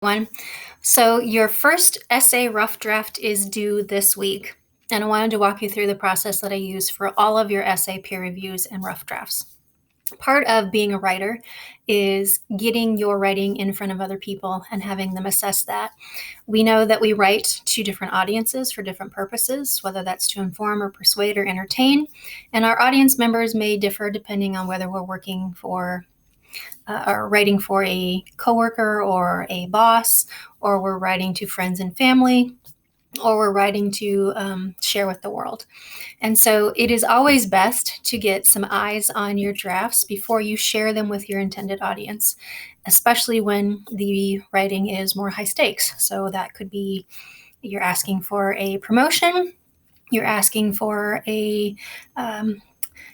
One. So your first essay rough draft is due this week, and I wanted to walk you through the process that I use for all of your essay peer reviews and rough drafts. Part of being a writer is getting your writing in front of other people and having them assess that. We know that we write to different audiences for different purposes, whether that's to inform or persuade or entertain, and our audience members may differ depending on whether we're working for or writing for a coworker or a boss, or we're writing to friends and family, or we're writing to share with the world. And so it is always best to get some eyes on your drafts before you share them with your intended audience, especially when the writing is more high stakes. So that could be you're asking for a promotion, you're asking for a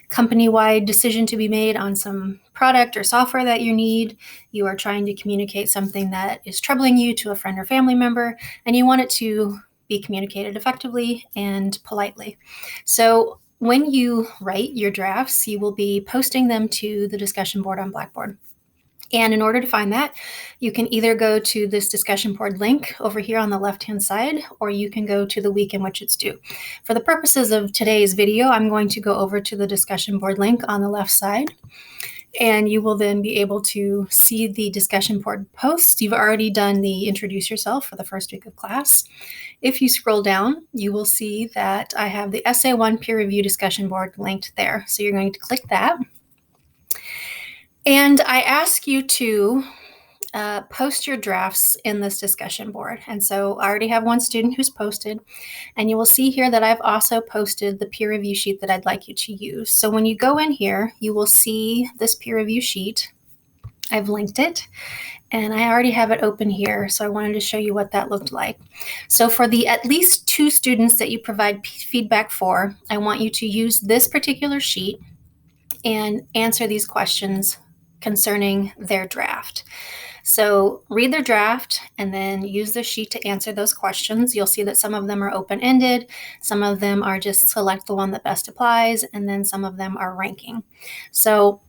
company-wide decision to be made on some product or software that you need. You are trying to communicate something that is troubling you to a friend or family member, and you want it to be communicated effectively and politely. So when you write your drafts, you will be posting them to the discussion board on Blackboard. And in order to find that, you can either go to this discussion board link over here on the left-hand side, or you can go to the week in which it's due. For the purposes of today's video, I'm going to go over to the discussion board link on the left side, and you will then be able to see the discussion board posts. You've already done the introduce yourself for the first week of class. If you scroll down, you will see that I have the Essay 1 peer review discussion board linked there. So you're going to click that. And I ask you to post your drafts in this discussion board. And so I already have one student who's posted, and you will see here that I've also posted the peer review sheet that I'd like you to use. So when you go in here, you will see this peer review sheet. I've linked it, and I already have it open here, so I wanted to show you what that looked like. So for the at least 2 students that you provide feedback for, I want you to use this particular sheet and answer these questions concerning their draft. So read their draft and then use the sheet to answer those questions. You'll see that some of them are open-ended, some of them are just select the one that best applies, and then some of them are ranking. So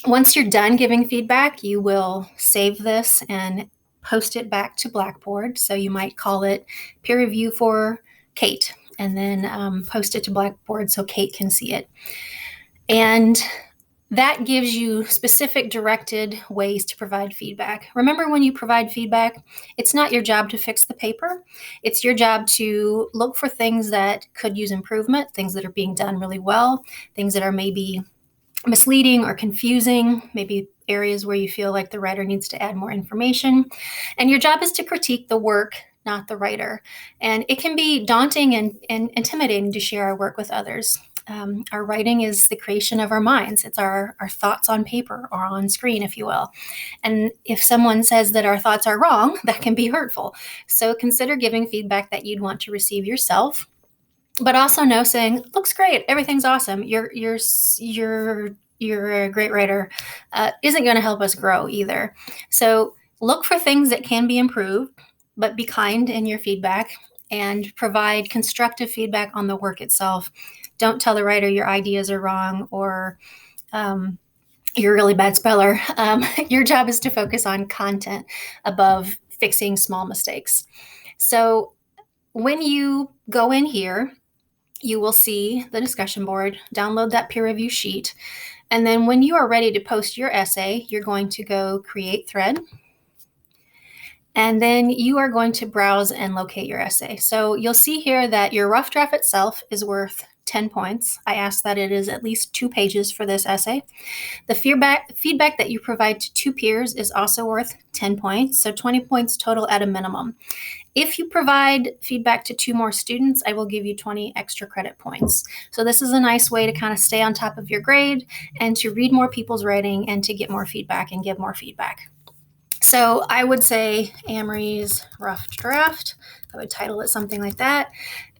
once you're done giving feedback, you will save this and post it back to Blackboard. So you might call it peer review for Kate, and then post it to Blackboard so Kate can see it. And that gives you specific directed ways to provide feedback. Remember, when you provide feedback, it's not your job to fix the paper. It's your job to look for things that could use improvement, things that are being done really well, things that are maybe misleading or confusing, maybe areas where you feel like the writer needs to add more information. And your job is to critique the work, not the writer. And it can be daunting and intimidating to share our work with others. Our writing is the creation of our minds. It's our thoughts on paper or on screen, if you will. And if someone says that our thoughts are wrong, that can be hurtful. So consider giving feedback that you'd want to receive yourself, but also know saying, looks great, everything's awesome, you're a great writer, isn't going to help us grow either. So look for things that can be improved, but be kind in your feedback and provide constructive feedback on the work itself. Don't tell the writer your ideas are wrong or you're a really bad speller. Your job is to focus on content above fixing small mistakes. So when you go in here, you will see the discussion board, download that peer review sheet, and then when you are ready to post your essay, you're going to go create thread, and then you are going to browse and locate your essay. So you'll see here that your rough draft itself is worth 10 points. I ask that it is at least 2 pages for this essay. The feedback that you provide to 2 peers is also worth 10 points, so 20 points total at a minimum. If you provide feedback to 2 more students, I will give you 20 extra credit points. So this is a nice way to kind of stay on top of your grade and to read more people's writing and to get more feedback and give more feedback. So I would say Amery's rough draft. I would title it something like that.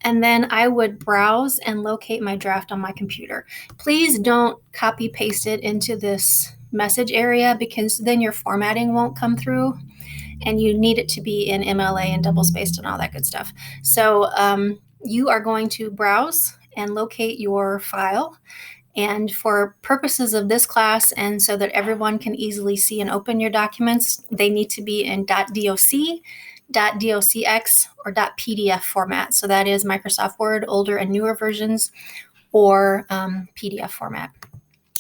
And then I would browse and locate my draft on my computer. Please don't copy paste it into this message area, because then your formatting won't come through and you need it to be in MLA and double spaced and all that good stuff. So you are going to browse and locate your file, And for purposes of this class, and so that everyone can easily see and open your documents, they need to be in .doc, .docx, or .pdf format. So that is Microsoft Word, older and newer versions, or PDF format.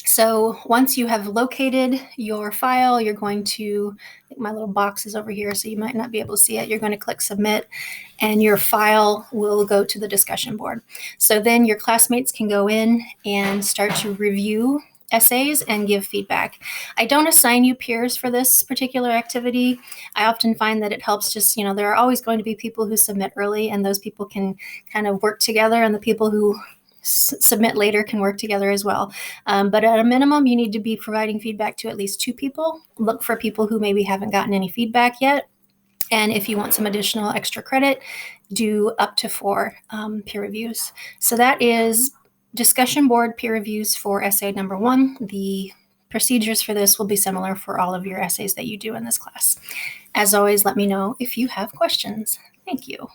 So once you have located your file, you're going to, I think my little box is over here, so you might not be able to see it. You're going to click submit, and your file will go to the discussion board. So then your classmates can go in and start to review essays and give feedback. I don't assign you peers for this particular activity. I often find that it helps just, there are always going to be people who submit early, and those people can kind of work together, and the people who submit later can work together as well. But at a minimum, you need to be providing feedback to at least 2 people. Look for people who maybe haven't gotten any feedback yet. And if you want some additional extra credit, do up to 4 peer reviews. So that is discussion board peer reviews for essay number 1. The procedures for this will be similar for all of your essays that you do in this class. As always, let me know if you have questions. Thank you.